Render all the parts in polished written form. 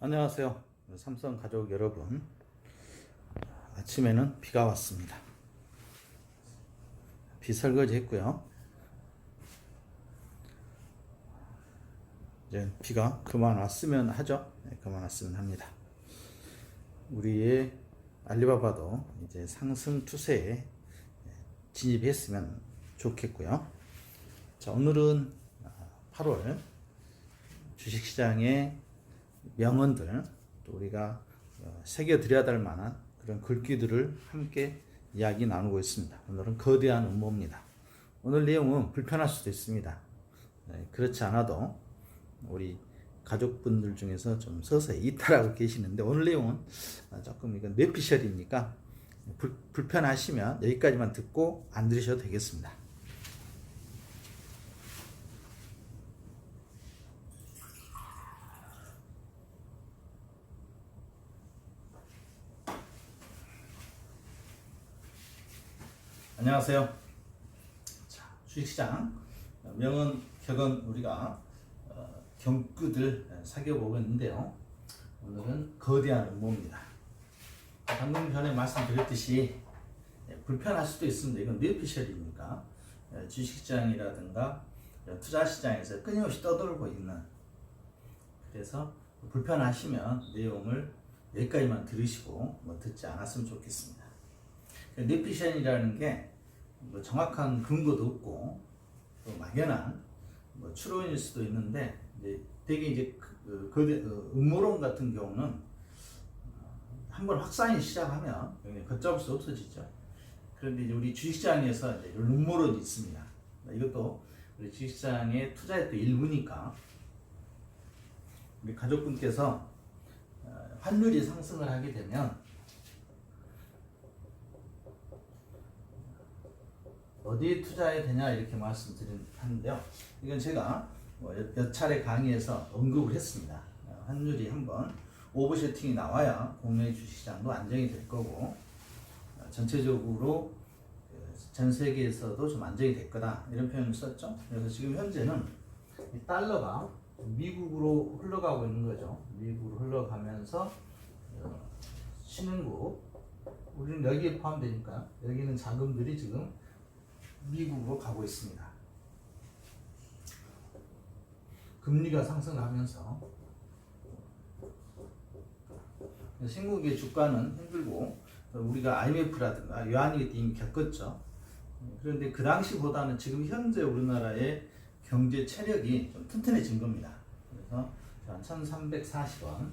안녕하세요. 삼성 가족 여러분. 아침에는 비가 왔습니다. 비 설거지 했고요. 이제 비가 그만 왔으면 하죠. 네, 그만 왔으면 합니다. 우리의 알리바바도 이제 상승 추세에 진입했으면 좋겠고요. 자, 오늘은 8월 주식시장의 명언들, 또 우리가 새겨드려야 될 만한 그런 글귀들을 함께 이야기 나누고 있습니다. 오늘은 거대한 음모입니다. 오늘 내용은 불편할 수도 있습니다. 그렇지 않아도 우리 가족분들 중에서 좀 서서히 이탈하고 계시는데, 오늘 내용은 조금 이건 뇌피셜이니까 불편하시면 여기까지만 듣고 안 들으셔도 되겠습니다. 안녕하세요. 자, 주식시장 명언 격언 우리가 경구들 살펴보고 있는데요. 오늘은 거대한 음모입니다. 방금 전에 말씀드렸듯이 불편할 수도 있습니다. 이건 뇌피셜이니까 주식시장이라든가 투자시장에서 끊임없이 떠돌고 있는, 그래서 불편하시면 내용을 여기까지만 들으시고 듣지 않았으면 좋겠습니다. 뇌피셜이라는 게 정확한 근거도 없고 또 막연한 추론일 수도 있는데, 되게 이제 음모론 같은 경우는 한번 확산이 시작하면 걷잡을 수 없어지죠. 그런데 이제 우리 주식시장에서 이제 이런 음모론이 있습니다. 이것도 우리 주식시장의 투자의 또 일부니까, 우리 가족분께서 환율이 상승을 하게 되면 어디에 투자해야 되냐 이렇게 말씀드리는데요. 이건 제가 몇 차례 강의에서 언급을 했습니다. 환율이 한번 오버슈팅이 나와야 국내 주식시장도 안정이 될 거고, 전체적으로 전 세계에서도 좀 안정이 될 거다, 이런 표현을 썼죠. 그래서 지금 현재는 이 달러가 미국으로 흘러가고 있는 거죠. 미국으로 흘러가면서 신흥국, 우리는 여기에 포함되니까 여기는 자금들이 지금 미국으로 가고 있습니다. 금리가 상승하면서 신국의 주가는 힘들고, 우리가 IMF라든가 외환위기 이미 겪었죠. 그런데 그 당시보다는 지금 현재 우리나라의 경제 체력이 좀 튼튼해진 겁니다. 그래서 1340원,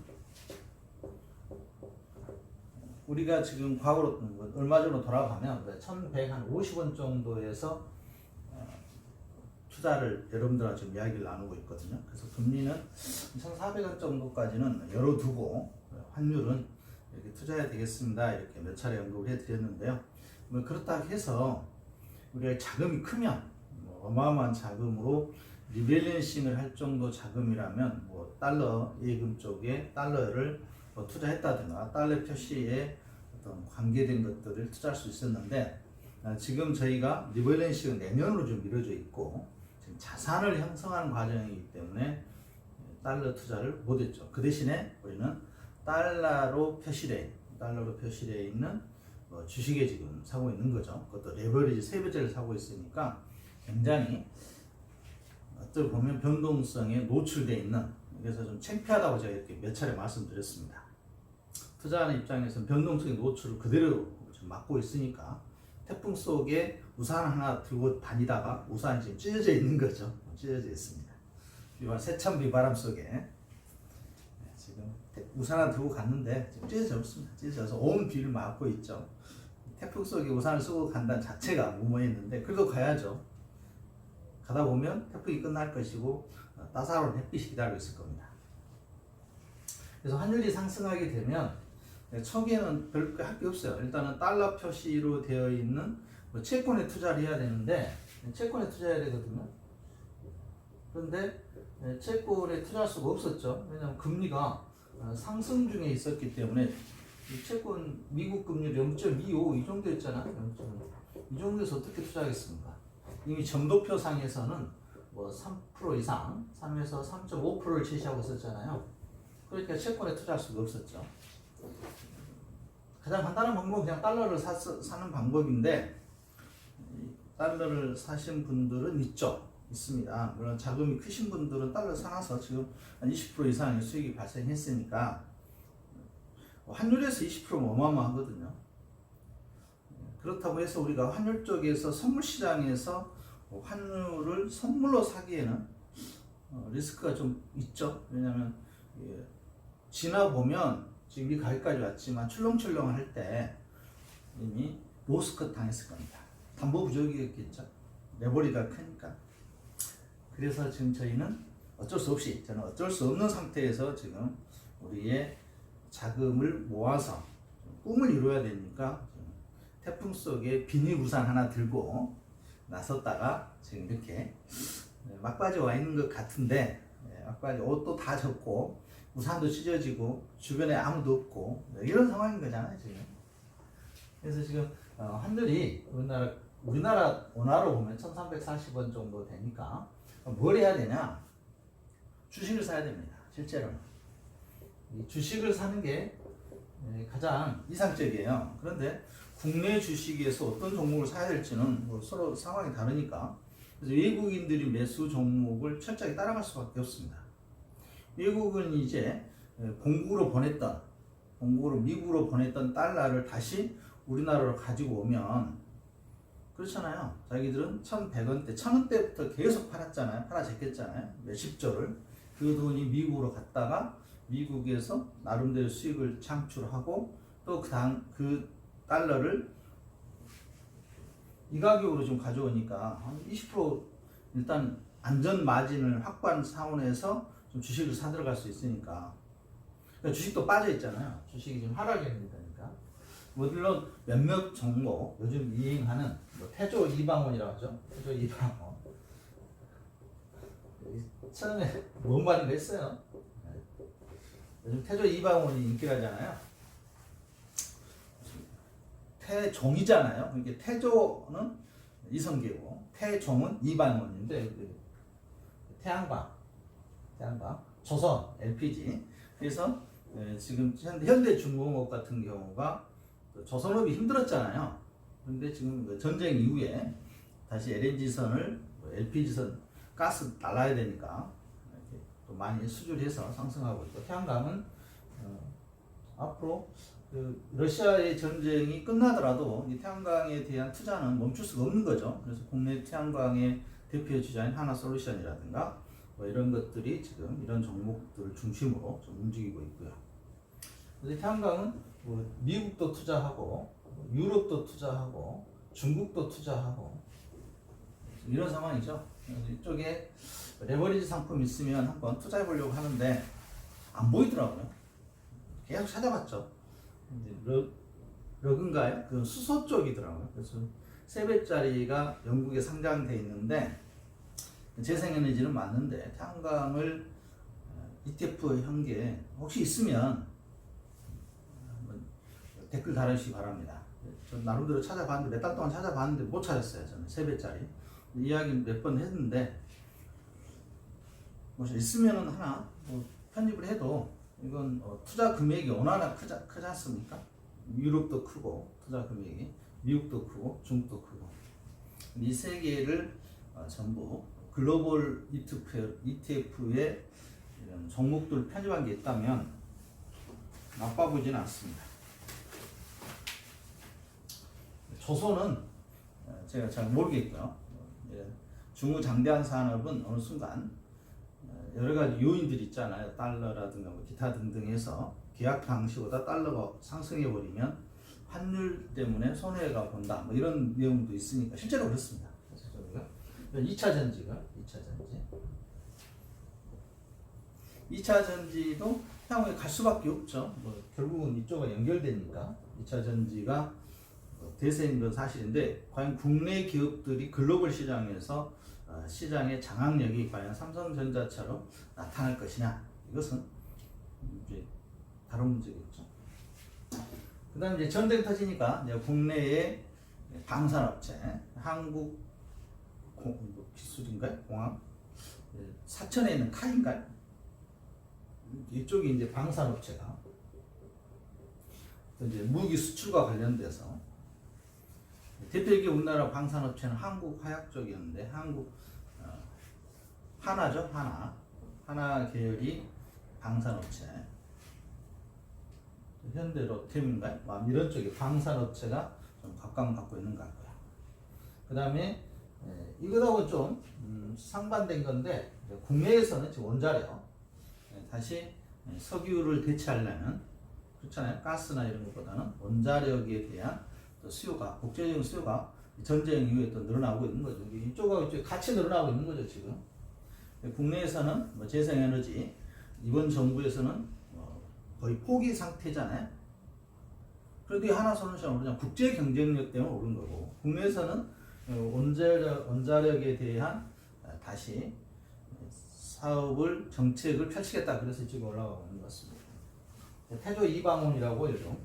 우리가 지금 과거로 얼마 전으로 돌아가면 1150원 정도에서 투자를 여러분들하고 지금 이야기를 나누고 있거든요. 그래서 금리는 1400원 정도까지는 열어두고 환율은 이렇게 투자해야 되겠습니다, 이렇게 몇 차례 언급을 해드렸는데요. 그렇다고 해서 우리가 자금이 크면 어마어마한 자금으로 리밸런싱을 할 정도 자금이라면 달러 예금 쪽에 달러를 투자했다든가 달러 표시에 어떤 관계된 것들을 투자할 수 있었는데, 지금 저희가 리밸런싱은 내년으로 좀 미뤄져 있고 지금 자산을 형성하는 과정이기 때문에 달러 투자를 못했죠. 그 대신에 우리는 달러로 표시되어 있는 주식에 지금 사고 있는 거죠. 그것도 레버리지 3배째를 사고 있으니까 굉장히 어떻게 보면 변동성에 노출되어 있는, 그래서 좀 창피하다고 제가 이렇게 몇 차례 말씀드렸습니다. 투자하는 입장에서는 변동성의 노출을 그대로 막고 있으니까 태풍 속에 우산 하나 들고 다니다가 우산이 지금 찢어져 있는 거죠. 찢어져 있습니다. 세찬 비바람 속에 지금 우산 하나 들고 갔는데 지금 찢어져 없습니다. 찢어져서 온 비를 막고 있죠. 태풍 속에 우산을 쓰고 간다는 자체가 무모했는데 그래도 가야죠. 가다 보면 태풍이 끝날 것이고 따사로운 햇빛이 기다리고 있을 겁니다. 그래서 환율이 상승하게 되면 초기에는 별거 할 게 없어요. 일단은 달러 표시로 되어 있는 채권에 투자를 해야 되는데, 채권에 투자해야 되거든요. 그런데 채권에 투자할 수가 없었죠. 왜냐하면 금리가 상승 중에 있었기 때문에. 채권 미국 금리를 0.25 이 정도였잖아요. 0.5. 이 정도에서 어떻게 투자하겠습니까? 이미 점도표 상에서는 3% 이상, 3에서 3.5%를 제시하고 있었잖아요. 그러니까 채권에 투자할 수가 없었죠. 가장 간단한 방법은 그냥 달러를 사는 방법인데, 달러를 사신 분들은 있습니다. 물론 자금이 크신 분들은 달러 사놔서 지금 한 20% 이상의 수익이 발생했으니까, 환율에서 20%면 어마어마하거든요. 그렇다고 해서 우리가 환율 쪽에서 선물 시장에서 환율을 선물로 사기에는 리스크가 좀 있죠. 왜냐하면 지나 보면 지금 이 가격까지 왔지만 출렁출렁 할 때 이미 로스컷 당했을 겁니다. 담보 부족이었겠죠. 레버리가 크니까. 그래서 지금 저는 어쩔 수 없는 상태에서 지금 우리의 자금을 모아서 꿈을 이루어야 되니까 태풍 속에 비닐 우산 하나 들고 나섰다가 지금 이렇게 막바지 와 있는 것 같은데, 막바지 옷도 다 젖고 우산도 찢어지고 주변에 아무도 없고 이런 상황인 거잖아요 지금. 그래서 지금 환율이 우리나라 원화로 보면 1340원 정도 되니까 뭘 해야 되냐? 주식을 사야 됩니다. 실제로는 이 주식을 사는 게 가장 이상적이에요. 그런데 국내 주식에서 어떤 종목을 사야 될지는 서로 상황이 다르니까, 그래서 외국인들이 매수 종목을 철저히 따라갈 수밖에 없습니다. 외국은 이제 미국으로 보냈던 달러를 다시 우리나라로 가지고 오면, 그렇잖아요. 자기들은 1,100원대, 1,000원대부터 계속 팔아제꼈잖아요. 몇십조를. 그 돈이 미국으로 갔다가 미국에서 나름대로 수익을 창출하고, 또 그 달러를 이 가격으로 좀 가져오니까 한 20% 일단 안전 마진을 확보한 차원에서 좀 주식을 사들어갈 수 있으니까. 그러니까 주식도 빠져 있잖아요. 주식이 지금 하락했으니까. 물론 몇몇 종목 요즘 유행하는 태조 이방원이라고 하죠. 태조 이방원. 처음에 뭔 말인가 했어요. 요즘 태조 이방원이 인기가잖아요. 태종이잖아요. 그러니까 태조는 이성계고 태종은 이방원인데, 태양광, 조선, LPG. 그래서 지금 현대중공업 같은 경우가 조선업이 힘들었잖아요. 그런데 지금 전쟁 이후에 다시 LNG선을 LPG선 가스 날라야 되니까 또 많이 수주해서 상승하고 있고, 태양광은 앞으로 러시아의 전쟁이 끝나더라도 이 태양광에 대한 투자는 멈출 수가 없는 거죠. 그래서 국내 태양광의 대표 주자인 하나솔루션이라든가 이런 것들이 지금 이런 종목들을 중심으로 좀 움직이고 있고요. 그래서 태양광은 미국도 투자하고 유럽도 투자하고 중국도 투자하고 이런 상황이죠. 이쪽에 레버리지 상품 있으면 한번 투자해 보려고 하는데 안 보이더라고요. 계속 찾아봤죠. 러그인가요? 그 수소 쪽이더라고요. 그래서 3배짜리가 영국에 상장돼 있는데, 재생에너지는 맞는데 태양광을 ETF 현계 혹시 있으면 댓글 달아주시기 바랍니다. 전 나름대로 찾아봤는데, 몇 달 동안 찾아봤는데 못 찾았어요. 저는 3배짜리 이야기 몇 번 했는데, 뭐 있으면은 하나 편입을 해도, 이건 투자 금액이 얼마나 크지 않습니까? 유럽도 크고 투자 금액이, 미국도 크고 중국도 크고, 이 세 개를 전부 글로벌 ETF에 이런 종목들 편입한 게 있다면 나빠 보지는 않습니다. 조선은 제가 잘 모르겠고요. 중후장대한 산업은 어느 순간 여러 가지 요인들이 있잖아요. 달러라든가 기타 등등 해서 계약 당시보다 달러가 상승해 버리면 환율 때문에 손해가 본다. 이런 내용도 있으니까 실제로 그렇습니다. 2차 전지도 향후에 갈 수밖에 없죠. 결국은 이쪽과 연결되니까 2차 전지가 대세인 건 사실인데, 과연 국내 기업들이 글로벌 시장에서 시장의 장악력이 과연 삼성전자처럼 나타날 것이냐, 이것은 이제 다른 문제겠죠. 그 다음에 이제 전쟁 터지니까 이제 국내의 방산업체, 한국 기술인가요? 공항? 사천에 있는 카인가요? 이쪽이 이제 방산업체가 이제 무기 수출과 관련돼서 대표적인 우리나라 방산업체는 한국화약 쪽이었는데 한국 하나죠. 하나 계열이 방산업체. 현대 로템인가요? 이런 쪽이 방산업체가 좀 각광받고 있는 것 같고요. 그 다음에 이거하고 좀 상반된 건데 국내에서는 지금 원자력 다시 석유를 대체하려면 그렇잖아요. 가스나 이런 것보다는 원자력에 대한 또 수요가 국제적인 수요가 전쟁 이후에 또 늘어나고 있는 거죠. 이쪽하고 이쪽 같이 늘어나고 있는 거죠 지금. 국내에서는 재생에너지 이번 정부에서는 거의 포기 상태잖아요. 그런데 하나솔루션은 그냥 국제 경쟁력 때문에 오른 거고 국내에서는 원자력에 대한 다시 사업을 정책을 펼치겠다. 그래서 지금 올라가고 있는 것 같습니다. 태조 이방원이라고 요즘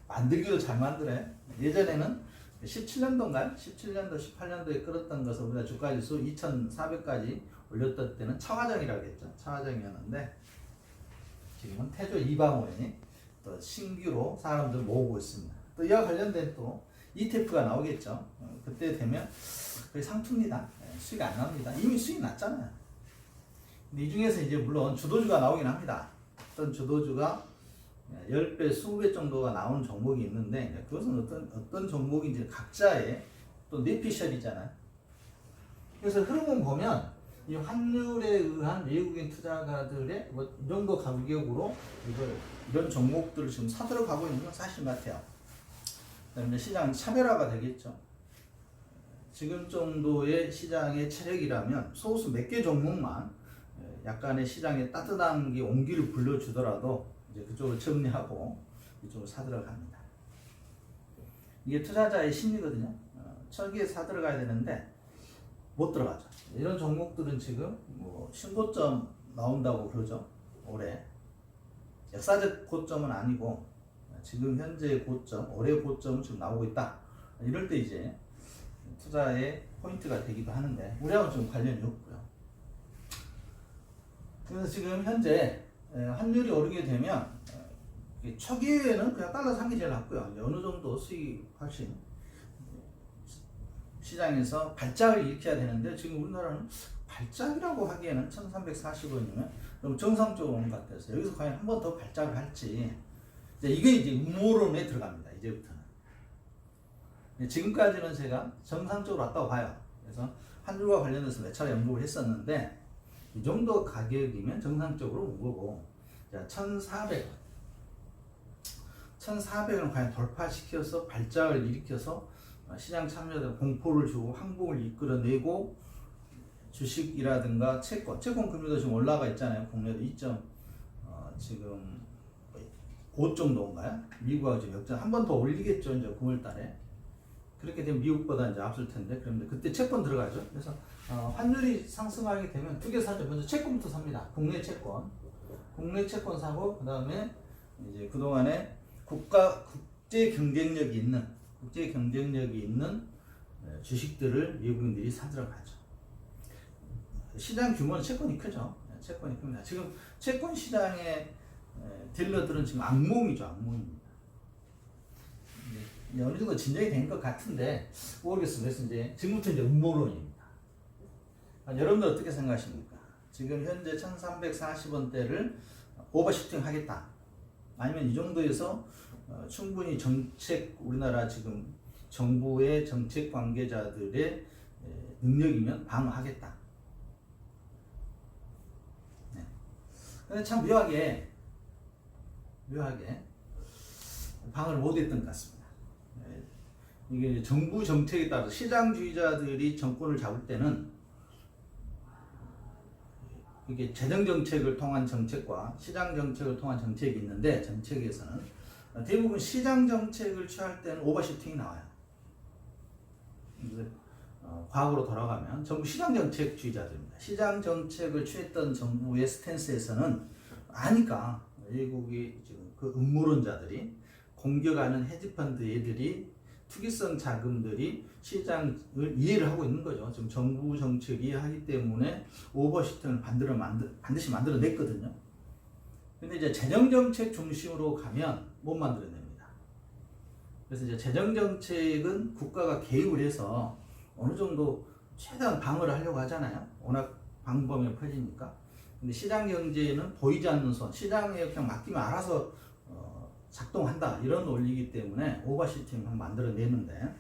만들기도 잘 만드네. 예전에는 17년도인가요? 17년도, 18년도에 끌었던 것을 우리가 주가지수 2,400까지 올렸던 때는 차화정이라고 했죠. 차화정이었는데 지금은 태조 이방원이 또 신규로 사람들 모으고 있습니다. 또 이와 관련된 또 ETF가 나오겠죠. 그때 되면 거의 상투입니다. 수익 안 납니다. 이미 수익 났잖아요. 근데 이 중에서 이제 물론 주도주가 나오긴 합니다. 어떤 주도주가 10배, 20배 정도가 나오는 종목이 있는데 그것은 어떤 종목인지 각자의 또 뇌피셜이잖아요. 그래서 흐름을 보면 이 환율에 의한 외국인 투자가들의 이 정도 가격으로 이런 종목들을 지금 사들어 가고 있는 건 사실 같아요. 그다음에 시장 차별화가 되겠죠. 지금 정도의 시장의 체력이라면 소수 몇 개 종목만 약간의 시장에 따뜻한 게 온기를 불러주더라도 이제 그쪽으로 정리하고 이쪽으로 사들어갑니다. 이게 투자자의 심리거든요. 저기에 사들어가야 되는데 못 들어가죠. 이런 종목들은 지금 신고점 나온다고 그러죠. 올해 역사적 고점은 아니고 지금 현재 고점, 올해 고점은 지금 나오고 있다. 이럴 때 이제 투자의 포인트가 되기도 하는데 우리하고는 좀 관련이 없고요. 그래서 지금 현재 환율이 오르게 되면 초기에는 그냥 달러 산 게 제일 낫고요. 어느 정도 수익 훨씬 시장에서 발작을 일으켜야 되는데 지금 우리나라는 발작이라고 하기에는 1340원이면 너무 정상적으로 오는 것 같아서 여기서 과연 한 번 더 발작을 할지 이게 이제 음모론에 들어갑니다. 이제부터는. 지금까지는 제가 정상적으로 왔다고 봐요. 그래서 환율과 관련해서 몇 차례 언급을 했었는데 이 정도 가격이면 정상적으로 온 거고 1,400원 1,400원을 과연 돌파시켜서 발작을 일으켜서 시장 참여자 공포를 주고 항복을 이끌어내고 주식이라든가 채권 금리도 지금 올라가 있잖아요. 국내도 2점 지금 5 정도인가요? 미국하고 지금 역전 한 번 더 올리겠죠. 이제 9월달에 그렇게 되면 미국보다 이제 앞설 텐데 그런데 그때 채권 들어가죠. 그래서 환율이 상승하게 되면 두 개 사죠. 먼저 채권부터 삽니다. 국내 채권 사고 그 다음에 이제 그 동안에 국제 경쟁력이 있는 주식들을 외국인들이 사들어가죠. 시장 규모는 채권이 크죠. 채권이 큽니다. 지금 채권 시장의 딜러들은 지금 악몽입니다. 어느 정도 진정이 된 것 같은데 모르겠습니다. 그래서 이제 지금부터 이제 음모론입니다. 여러분들 어떻게 생각하십니까? 지금 현재 1340원대를 오버슈팅 하겠다. 아니면 이 정도에서 충분히 우리나라 지금 정부의 정책 관계자들의 능력이면 방어하겠다. 네. 근데 참 묘하게 방어를 못했던 것 같습니다. 이게 정부 정책에 따라서 시장주의자들이 정권을 잡을 때는 이게 재정 정책을 통한 정책과 시장 정책을 통한 정책이 있는데 정책에서는 대부분 시장 정책을 취할 때는 오버슈팅이 나와요. 과거로 돌아가면 전부 시장 정책주의자들입니다. 시장 정책을 취했던 정부의 스탠스에서는 아니까 외국이 지금 그 음모론자들이 공격하는 헤지펀드 애들이 투기성 자금들이 시장을 이해를 하고 있는 거죠. 지금 정부 정책이 하기 때문에 오버슈팅을 반드시 만들어냈거든요. 근데 이제 재정정책 중심으로 가면 못 만들어냅니다. 그래서 이제 재정정책은 국가가 개입을 해서 어느 정도 최대한 방어를 하려고 하잖아요. 워낙 방범이 퍼지니까. 근데 시장경제는 보이지 않는 손, 시장에 그냥 맡기면 알아서 작동한다 이런 논리이기 때문에 오버시스템을 만들어내는데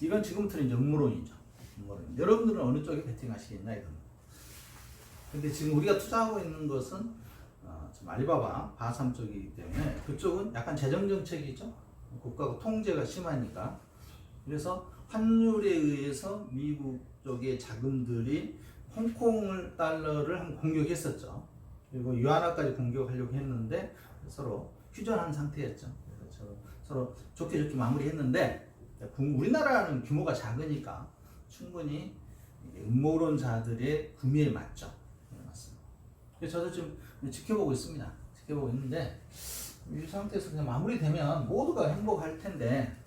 이건 지금부터는 이제 음모론이죠. 음모론. 여러분들은 어느 쪽에 베팅하시겠냐 이건. 근데 지금 우리가 투자하고 있는 것은 알리바바, 바삼 쪽이기 때문에 그쪽은 약간 재정정책이죠. 국가가 통제가 심하니까. 그래서 환율에 의해서 미국 쪽의 자금들이 홍콩을 달러를 한번 공격했었죠. 그리고 유안화까지 공격하려고 했는데 서로 휴전한 상태였죠. 그래서 서로 좋게 마무리했는데 우리나라는 규모가 작으니까 충분히 음모론자들의 구미에 맞죠. 네, 맞습니다. 그래서 저도 좀 지켜보고 있습니다. 지켜보고 있는데 이 상태에서 그냥 마무리되면 모두가 행복할 텐데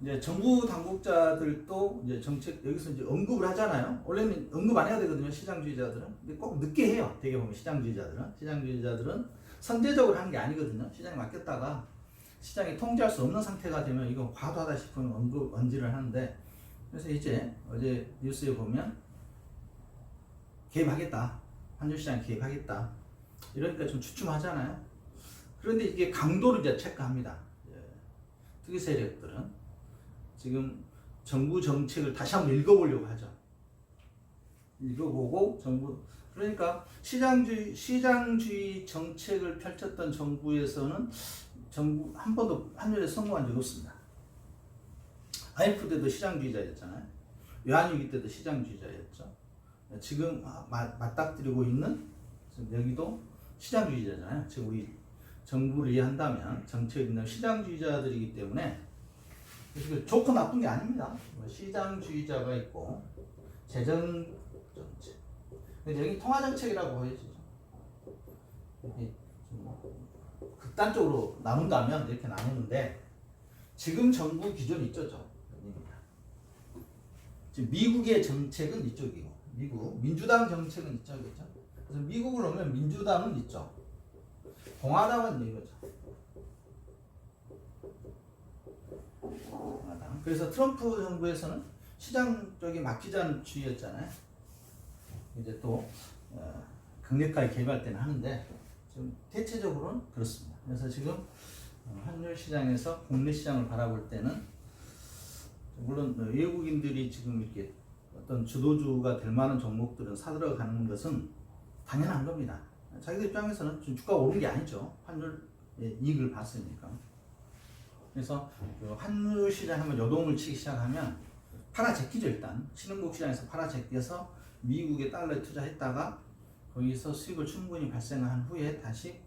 이제 정부 당국자들도 이제 정책 여기서 이제 언급을 하잖아요. 원래는 언급 안 해야 되거든요. 시장주의자들은. 근데 꼭 늦게 해요. 되게 보면 시장주의자들은 선제적으로 하는 게 아니거든요. 시장에 맡겼다가 시장이 통제할 수 없는 상태가 되면 이건 과도하다 싶으면 언지를 하는데 그래서 이제 어제 뉴스에 보면 개입하겠다. 환율시장에 개입하겠다. 이러니까 좀 주춤하잖아요. 그런데 이게 강도를 이제 체크합니다. 특이 세력들은 지금 정부 정책을 다시 한번 읽어보려고 하죠. 읽어보고 그러니까 시장주의 정책을 펼쳤던 정부에서는 한 번도 환율에 성공한 적이 없습니다. IMF 때도 시장주의자였잖아요. 외환위기 때도 시장주의자였죠. 지금 맞닥뜨리고 있는 여기도 시장주의자잖아요. 지금 우리 정부를 이해한다면 정책을 있는 시장주의자들이기 때문에 좋고 나쁜 게 아닙니다. 시장주의자가 있고 재정정책. 여기 통화정책이라고 보여지죠. 극단적으로 나눈다면 이렇게 나누는데 지금 정부 기존이 이쪽죠. 지금 미국의 정책은 이쪽이고 미국 민주당 정책은 이쪽이죠. 그래서 미국을 오면 민주당은 이쪽, 공화당은 이거죠. 공화당. 그래서 트럼프 정부에서는 시장 쪽이 맡기자는 주의였잖아요. 이제 또 강력하게 개입할 때는 하는데 좀 대체적으로는 그렇습니다. 그래서 지금 환율 시장에서 국내 시장을 바라볼 때는 물론 외국인들이 지금 이렇게 어떤 주도주가 될 만한 종목들은 사들어가는 것은 당연한 겁니다. 자기들 입장에서는 주가가 오른 게 아니죠. 환율 이익을 봤으니까. 그래서 환율 시장 한번 요동을 치기 시작하면 팔아제끼죠. 일단 신흥국 시장에서 팔아제껴서 미국에 달러에 투자했다가 거기서 수익을 충분히 발생한 후에 다시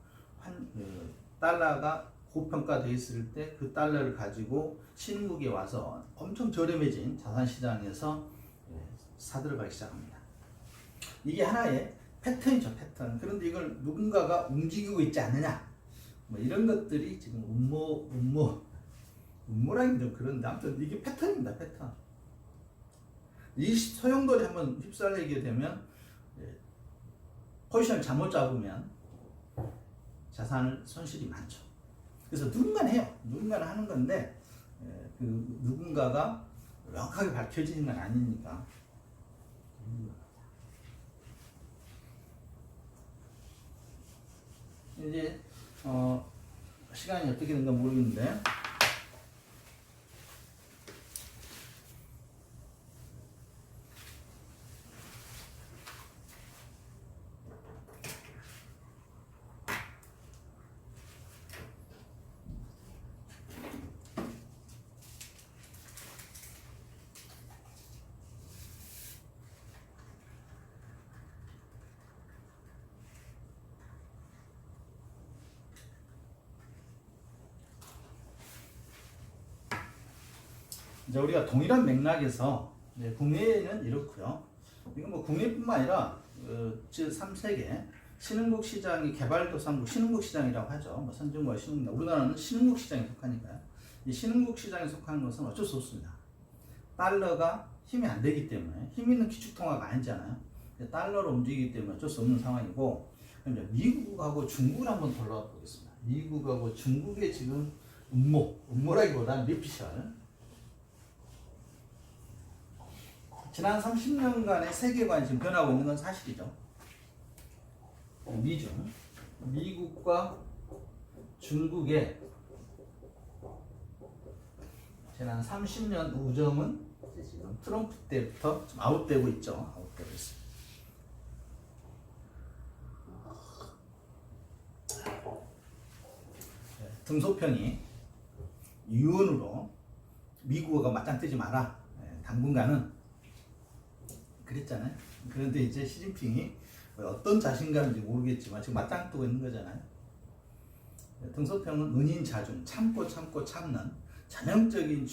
달러가 고평가되어 있을 때 그 달러를 가지고 신흥국에 와서 엄청 저렴해진 자산시장에서 사들어가기 시작합니다. 이게 하나의 패턴이죠. 패턴. 그런데 이걸 누군가가 움직이고 있지 않느냐 뭐 이런 것들이 지금 음모라긴 좀 그런데 아무튼 이게 패턴입니다. 패턴. 이 소용돌이 한번 휩쓸리게 되면 포지션을 잘못 잡으면 자산을 손실이 많죠. 그래서 누군가는 해요. 누군가는 하는 건데 그 누군가가 명확하게 밝혀지는 건 아니니까. 이제 시간이 어떻게 된가 모르겠는데 이제 우리가 동일한 맥락에서 국내는 이렇고요. 이건 뭐 국내뿐만 아니라 제3세계 신흥국 시장이 개발도상국 신흥국 시장이라고 하죠. 뭐 선진국과 신흥국. 우리나라는 신흥국 시장에 속하니까요. 이 신흥국 시장에 속하는 것은 어쩔 수 없습니다. 달러가 힘이 안 되기 때문에 힘 있는 기축통화가 아니잖아요. 달러로 움직이기 때문에 어쩔 수 없는 상황이고 이제 미국하고 중국을 한번 돌아보겠습니다. 미국하고 중국의 지금 음모라기보다는 미피셜. 지난 30년간의 세계관이 지금 변하고 있는 건 사실이죠. 미국과 중국의 지난 30년 우정은 지금 트럼프 때부터 좀 아웃되고 있죠. 아웃되고 있습니다. 등소평이 유언으로 미국어가 맞짱 뜨지 마라. 당분간은 그랬잖아요. 그런데 이제 시진핑이 어떤 자신감인지 모르겠지만 지금 맞짱 뜨고 있는 거잖아요. 등소평은 은인자중, 참고 참는 전형적인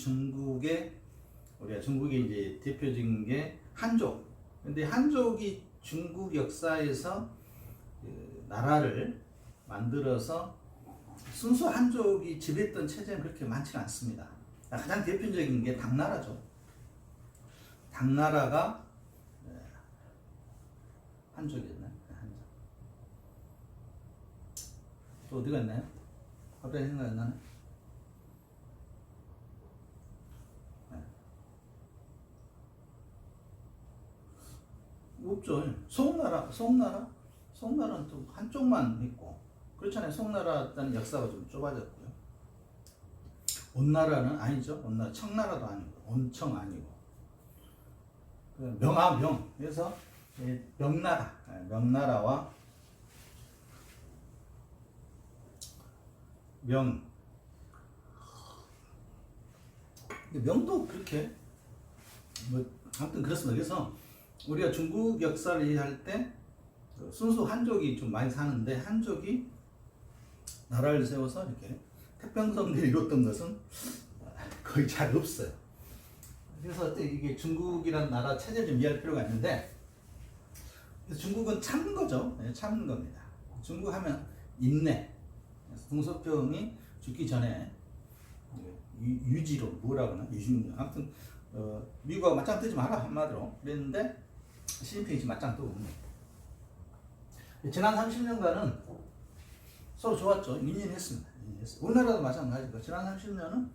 우리가 중국의 이제 대표적인 게 한족. 근데 한족이 중국 역사에서 그 나라를 만들어서 순수 한족이 지배했던 체제는 그렇게 많지는 않습니다. 가장 대표적인 게 당나라죠. 당나라가 한족이었나요? 한족. 또 어디가 있나요? 갑자기 생각이 안 나네. 없죠. 송나라는 또 한쪽만 있고 그렇잖아요. 송나라는 역사가 좀 좁아졌고요. 온나라는 아니죠. 온나라 청나라도 아니고 온청 아니고 명하명. 그래서 명나라와 명도 그렇게 아무튼 그렇습니다. 그래서 우리가 중국 역사를 이해할 때 순수 한족이 좀 많이 사는데 한족이 나라를 세워서 이렇게 태평성대를 이뤘던 것은 거의 잘 없어요. 그래서 이게 중국이라는 나라 체제를 좀 이해할 필요가 있는데 중국은 참는 거죠. 참는 겁니다. 중국 하면 인내. 등소평이 죽기 전에 유지로 뭐라고나 아무튼 미국하고 맞짱 뜨지 마라 한마디로 그랬는데 시진핑이 지금 맞짱 뜨고 있네. 지난 30년간은 서로 좋았죠. 윈윈했습니다. 우리나라도 마찬가지고 지난 30년은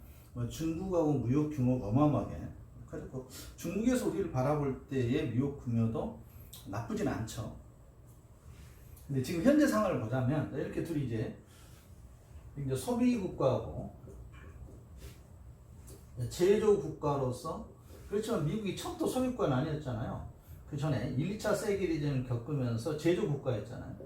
중국하고 무역 규모가 어마어마하게 그리고 중국에서 우리를 바라볼 때의 무역 규모도 나쁘진 않죠. 근데 지금 현재 상황을 보자면 이렇게 둘이 이제 소비 국가하고 제조 국가로서 그렇지만 미국이 처음부터 소비 국가는 아니었잖아요. 그 전에 1, 2차 세계대전을 겪으면서 제조 국가였잖아요.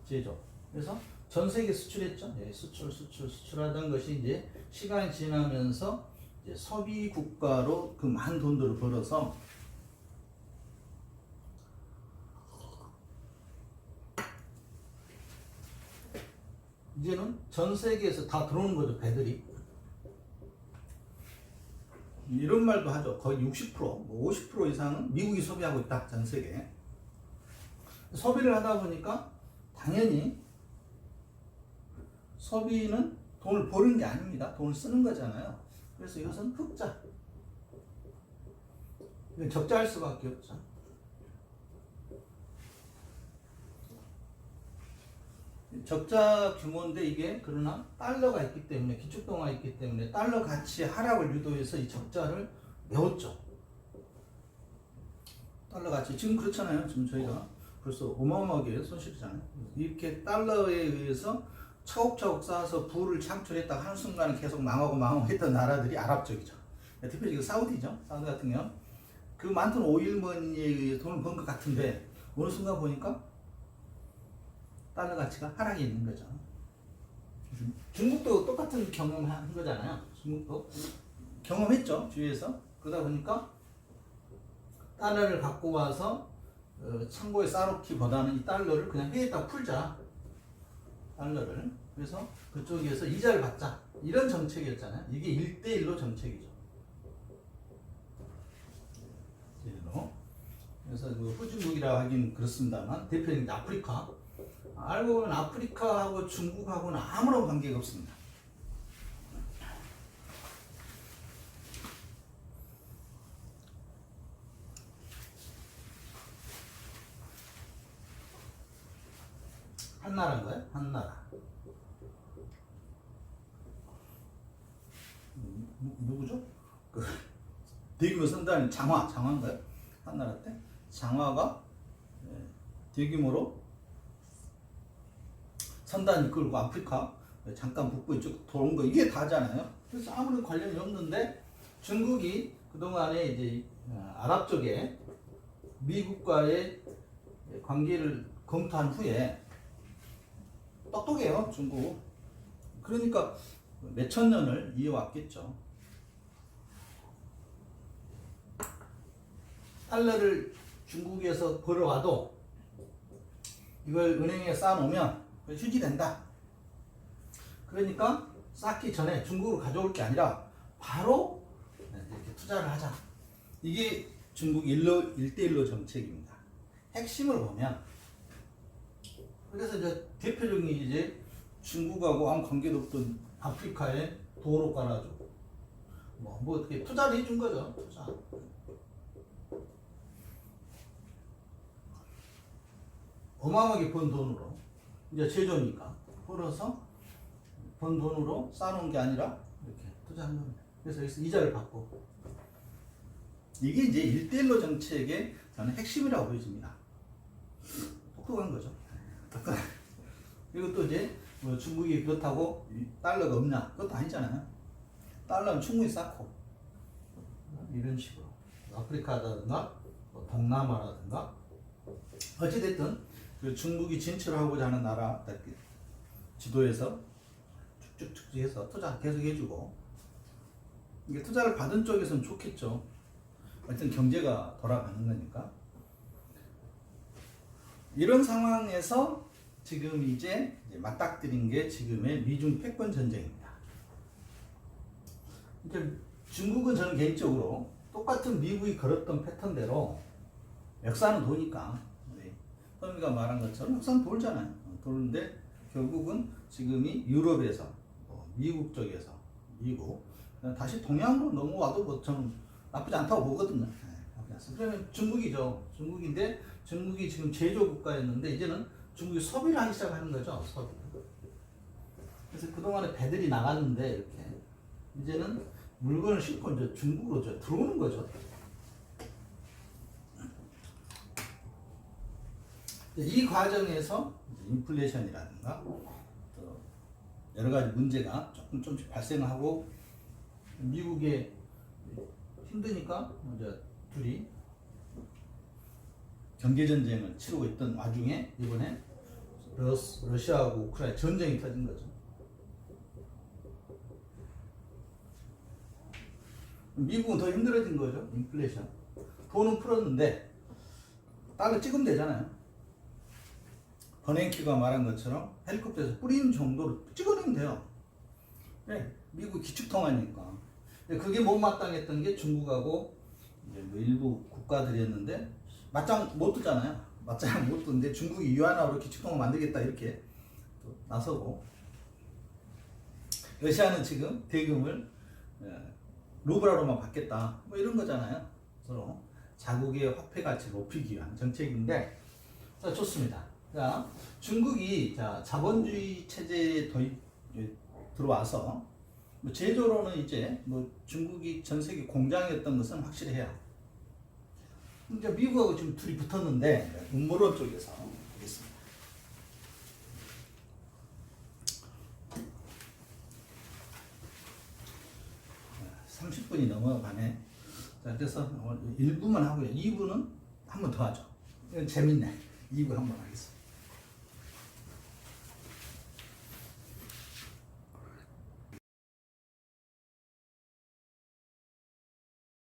제조. 그래서 전 세계 수출했죠. 수출하던 것이 이제 시간이 지나면서 이제 소비 국가로 그 많은 돈들을 벌어서 이제는 전 세계에서 다 들어오는 거죠. 배들이. 이런 말도 하죠. 거의 60%, 50% 이상은 미국이 소비하고 있다. 전 세계에. 소비를 하다 보니까 당연히 소비는 돈을 버는 게 아닙니다. 돈을 쓰는 거잖아요. 그래서 이것은 흑자. 적자할 수밖에 없죠. 적자 규모인데 이게 그러나 달러가 있기 때문에 기축통화가 있기 때문에 달러 가치 하락을 유도해서 이 적자를 메웠죠. 달러 가치 지금 그렇잖아요. 지금 저희가 벌써 어마어마하게 손실이잖아요. 이렇게 달러에 의해서 차곡차곡 쌓아서 부를 창출했다가 한순간에 계속 망하고 했던 나라들이 아랍 쪽이죠. 대표적으로 사우디죠. 사우디 같은 경우 그 많던 오일머니에 의해 돈을 번 것 같은데 어느 순간 보니까 달러 가치가 하락이 있는 거죠. 중국도 똑같은 경험을 한 거잖아요. 중국도 경험했죠. 주위에서. 그러다 보니까 달러를 갖고 와서 창고에 쌓아놓기보다는 이 달러를 그냥 회에다 풀자. 달러를. 그래서 그쪽에서 이자를 받자. 이런 정책이었잖아요. 이게 1대1로 정책이죠. 그래서 그 후진국이라 하긴 그렇습니다만 대표적인 아프리카. 알고 보면 아프리카하고 중국하고는 아무런 관계가 없습니다. 한나라인 거예요? 한나라. 누구죠? 그 대규모 선단이 장화인가요? 한나라 때 장화가 대규모로 선단 이끌고 아프리카 잠깐 북부 이쪽 도는 거 이게 다잖아요. 그래서 아무런 관련이 없는데 중국이 그동안에 이제 아랍 쪽에 미국과의 관계를 검토한 후에 똑똑해요 중국. 그러니까 몇천 년을 이어왔겠죠. 달러를 중국에서 벌어와도 이걸 은행에 쌓아놓으면 휴지된다. 그러니까 쌓기 전에 중국으로 가져올 게 아니라 바로 이렇게 투자를 하자. 이게 중국 1대1로 정책입니다. 핵심을 보면 그래서 이제 대표적인 이제 중국하고 아무 관계도 없던 아프리카에 도로 깔아주고 뭐 어떻게 투자를 해준 거죠. 투자. 어마어마하게 번 돈으로 이제 제조니까 벌어서 번 돈으로 쌓아놓은 게 아니라 이렇게 투자한 겁니다. 그래서 여기서 이자를 받고 이게 이제 1대1로 정책의 저는 핵심이라고 보여집니다. 똑똑한 거죠. 그리고 또 이제 뭐 중국이 그렇다고 달러가 없냐? 그것도 아니잖아요. 달러는 충분히 쌓고 이런 식으로 아프리카라든가 뭐 동남아라든가 어찌됐든 그 중국이 진출하고자 하는 나라 지도에서 쭉쭉쭉 해서 투자 계속 해주고 이게 투자를 받은 쪽에서는 좋겠죠. 하여튼 경제가 돌아가는 거니까. 이런 상황에서 지금 이제 맞닥뜨린 게 지금의 미중 패권 전쟁입니다. 그러니까 중국은 저는 개인적으로 똑같은 미국이 걸었던 패턴대로 역사는 도니까 선미가 말한 것처럼 역사는 돌잖아요. 도는데 결국은 지금이 유럽에서 미국 쪽에서 미국 다시 동양으로 넘어와도 뭐 저는 나쁘지 않다고 보거든요. 그러면 중국이죠. 중국인데 중국이 지금 제조 국가였는데 이제는 중국이 소비를 하기 시작하는 거죠. 소비. 그래서 그동안에 배들이 나갔는데 이렇게 이제는 물건을 싣고 이제 중국으로 들어오는 거죠. 이 과정에서 인플레이션이라든가 또 여러 가지 문제가 조금씩 발생하고 미국에 힘드니까 이제 둘이 경제 전쟁을 치르고 있던 와중에 이번에 러시아하고 우크라이나 전쟁이 터진 거죠. 미국은 더 힘들어진 거죠. 인플레이션. 돈은 풀었는데 달러 찍으면 되잖아요. 버냉키가 말한 것처럼 헬리콥터에서 뿌리는 정도로 찍어내면 돼요. 네, 미국 기축통화니까. 그게 못마땅했던 게 중국하고 이제 뭐 일부 국가들이었는데 맞짱 못 뜨잖아요. 맞짱 못 뜨는데 중국이 유한화로 기축통화 만들겠다 이렇게 또 나서고 러시아는 지금 대금을 루블화로만 받겠다 뭐 이런 거잖아요. 서로 자국의 화폐 가치를 높이기 위한 정책인데 자 좋습니다. 자 중국이 자본주의 체제에 들어와서 뭐 제조로는 이제 뭐 중국이 전 세계 공장이었던 것은 확실히 해요. 이제 미국하고 지금 둘이 붙었는데 음모론 쪽에서 보겠습니다. 30분이 넘어가네. 자, 그래서 1부만 하고요. 2부는 한 번 더 하죠. 이건 재밌네. 2부 한 번 하겠습니다.